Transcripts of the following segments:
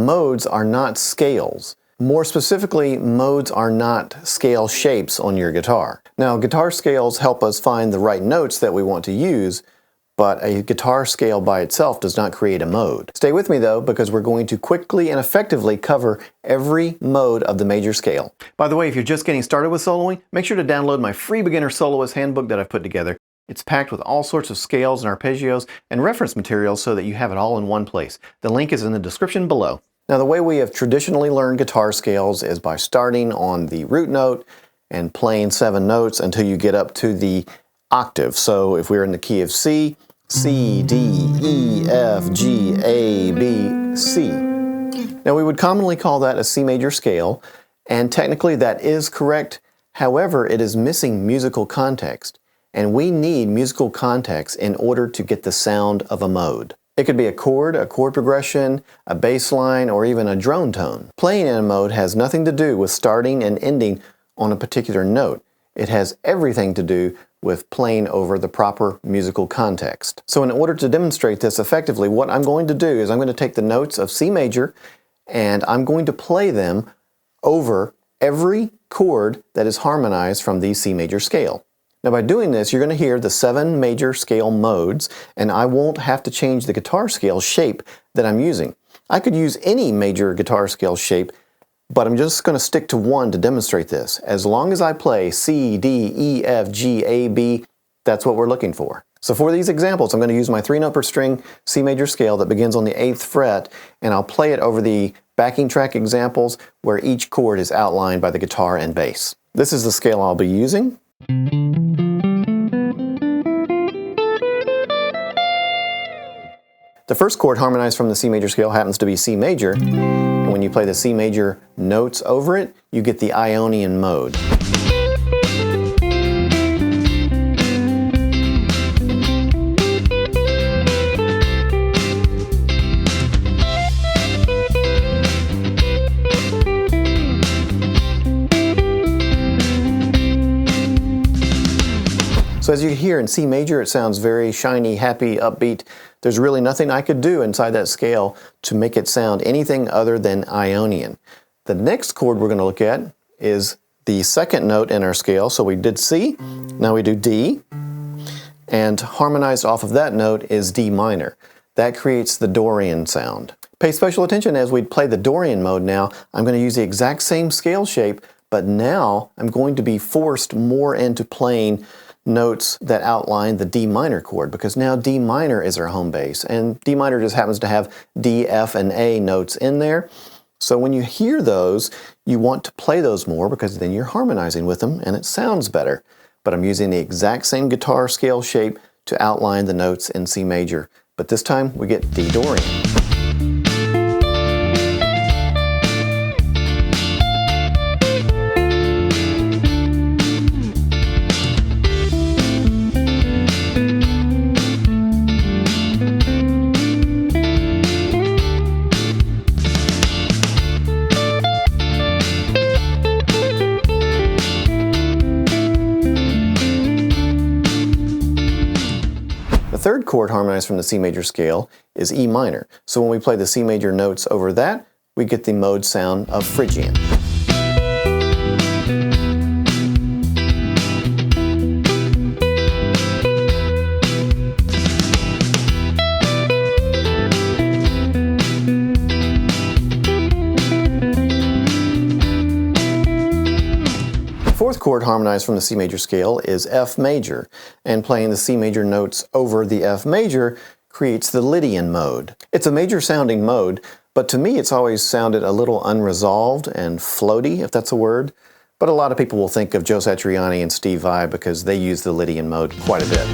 modes are not scales. More specifically, modes are not scale shapes on your guitar. Now, guitar scales help us find the right notes that we want to use, but a guitar scale by itself does not create a mode. Stay with me though, because we're going to quickly and effectively cover every mode of the major scale. By the way, if you're just getting started with soloing, make sure to download my free beginner soloist handbook that I've put together. It's packed with all sorts of scales and arpeggios and reference materials so that you have it all in one place. The link is in the description below. Now, the way we have traditionally learned guitar scales is by starting on the root note and playing 7 notes until you get up to the octave. So if we're in the key of C, C, D, E, F, G, A, B, C. Now, we would commonly call that a C major scale, and technically that is correct. However, it is missing musical context, and we need musical context in order to get the sound of a mode. It could be a chord progression, a bass line, or even a drone tone. Playing in a mode has nothing to do with starting and ending on a particular note. It has everything to do with playing over the proper musical context. So in order to demonstrate this effectively, what I'm going to do is I'm going to take the notes of C major and I'm going to play them over every chord that is harmonized from the C major scale. Now, by doing this, you're going to hear the 7 major scale modes, and I won't have to change the guitar scale shape that I'm using. I could use any major guitar scale shape, but I'm just going to stick to one to demonstrate this. As long as I play C, D, E, F, G, A, B, that's what we're looking for. So for these examples, I'm going to use my 3-note per string C major scale that begins on the 8th fret, and I'll play it over the backing track examples where each chord is outlined by the guitar and bass. This is the scale I'll be using. The first chord harmonized from the C major scale happens to be C major, and when you play the C major notes over it, you get the Ionian mode. So as you hear in C major, it sounds very shiny, happy, upbeat. There's really nothing I could do inside that scale to make it sound anything other than Ionian. The next chord we're going to look at is the 2nd note in our scale. So we did C, now we do D, and harmonized off of that note is D minor. That creates the Dorian sound. Pay special attention as we play the Dorian mode now. I'm going to use the exact same scale shape, but now I'm going to be forced more into playing notes that outline the D minor chord, because now D minor is our home base, and D minor just happens to have D, F, and A notes in there. So when you hear those, you want to play those more because then you're harmonizing with them and it sounds better. But I'm using the exact same guitar scale shape to outline the notes in C major, but this time we get D Dorian. The 3rd chord harmonized from the C major scale is E minor. So when we play the C major notes over that, we get the mode sound of Phrygian. The 4th chord harmonized from the C major scale is F major, and playing the C major notes over the F major creates the Lydian mode. It's a major sounding mode, but to me it's always sounded a little unresolved and floaty, if that's a word. But a lot of people will think of Joe Satriani and Steve Vai because they use the Lydian mode quite a bit.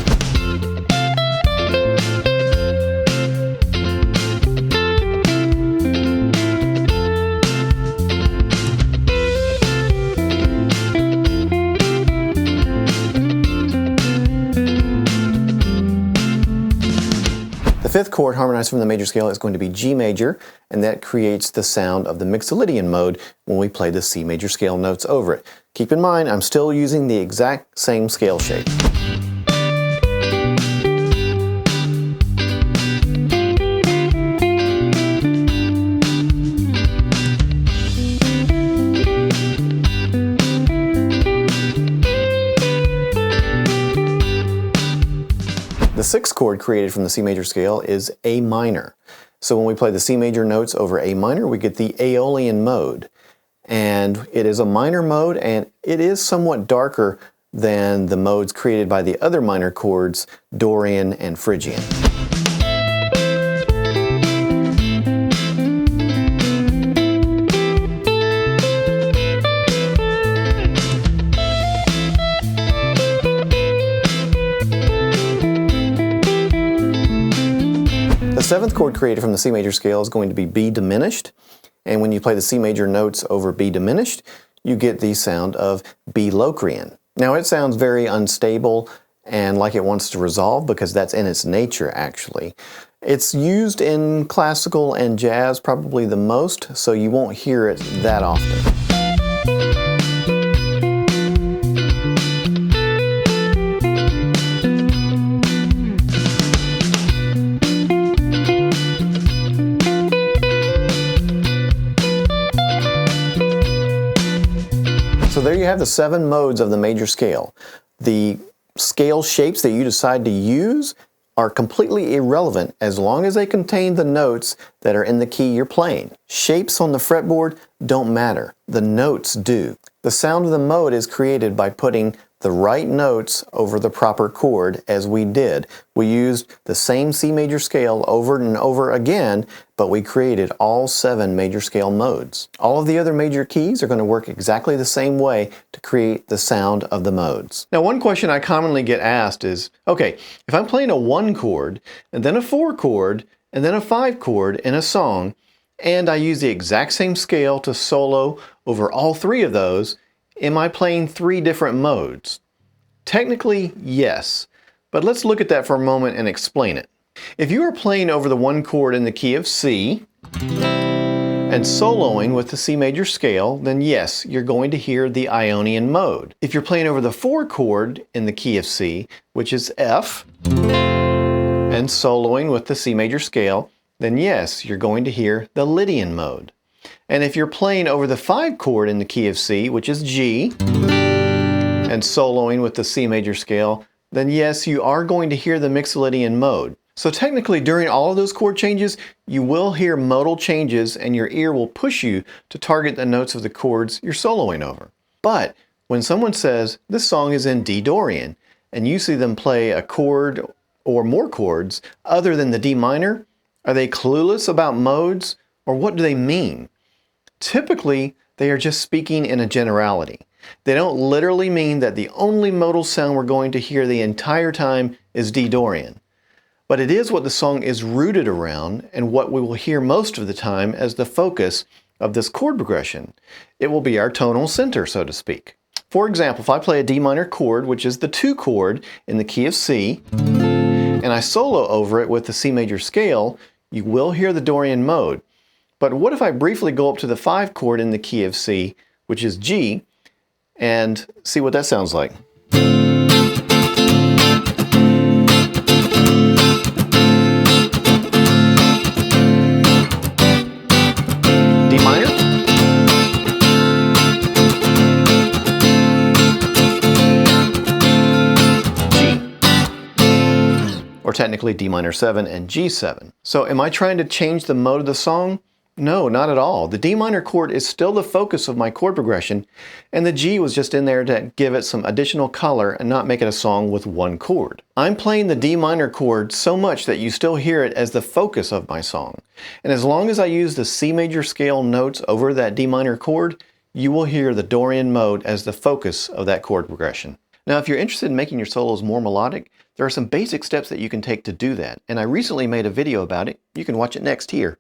The 5th chord harmonized from the major scale is going to be G major, and that creates the sound of the Mixolydian mode when we play the C major scale notes over it. Keep in mind, I'm still using the exact same scale shape. sixth chord created from the C major scale is A minor. So when we play the C major notes over A minor, we get the Aeolian mode. And it is a minor mode, and it is somewhat darker than the modes created by the other minor chords, Dorian and Phrygian. The seventh chord created from the C major scale is going to be B diminished, and when you play the C major notes over B diminished, you get the sound of B Locrian. Now it sounds very unstable and like it wants to resolve because that's in its nature actually. It's used in classical and jazz probably the most, so you won't hear it that often. So there you have the 7 modes of the major scale. The scale shapes that you decide to use are completely irrelevant as long as they contain the notes that are in the key you're playing. Shapes on the fretboard don't matter. The notes do. The sound of the mode is created by putting the right notes over the proper chord as we did. We used the same C major scale over and over again, but we created all 7 major scale modes. All of the other major keys are going to work exactly the same way to create the sound of the modes. Now, one question I commonly get asked is, okay, if I'm playing a 1 chord, and then a 4 chord, and then a 5 chord in a song, and I use the exact same scale to solo over all 3 of those, am I playing 3 different modes? Technically, yes, but let's look at that for a moment and explain it. If you are playing over the 1 chord in the key of C and soloing with the C major scale, then yes, you're going to hear the Ionian mode. If you're playing over the 4 chord in the key of C, which is F, and soloing with the C major scale, then yes, you're going to hear the Lydian mode. And if you're playing over the 5 chord in the key of C, which is G, and soloing with the C major scale, then yes, you are going to hear the Mixolydian mode. So technically, during all of those chord changes, you will hear modal changes and your ear will push you to target the notes of the chords you're soloing over. But when someone says, this song is in D Dorian, and you see them play a chord or more chords other than the D minor, are they clueless about modes, or what do they mean? Typically, they are just speaking in a generality. They don't literally mean that the only modal sound we're going to hear the entire time is D Dorian. But it is what the song is rooted around and what we will hear most of the time as the focus of this chord progression. It will be our tonal center, so to speak. For example, if I play a D minor chord, which is the 2 chord in the key of C, and I solo over it with the C major scale, you will hear the Dorian mode. But what if I briefly go up to the 5 chord in the key of C, which is G, and see what that sounds like? D minor, G, or technically D minor 7 and G7. So am I trying to change the mode of the song? No, not at all. The D minor chord is still the focus of my chord progression, and the G was just in there to give it some additional color and not make it a song with 1 chord. I'm playing the D minor chord so much that you still hear it as the focus of my song. And as long as I use the C major scale notes over that D minor chord, you will hear the Dorian mode as the focus of that chord progression. Now, if you're interested in making your solos more melodic, there are some basic steps that you can take to do that, and I recently made a video about it. You can watch it next here.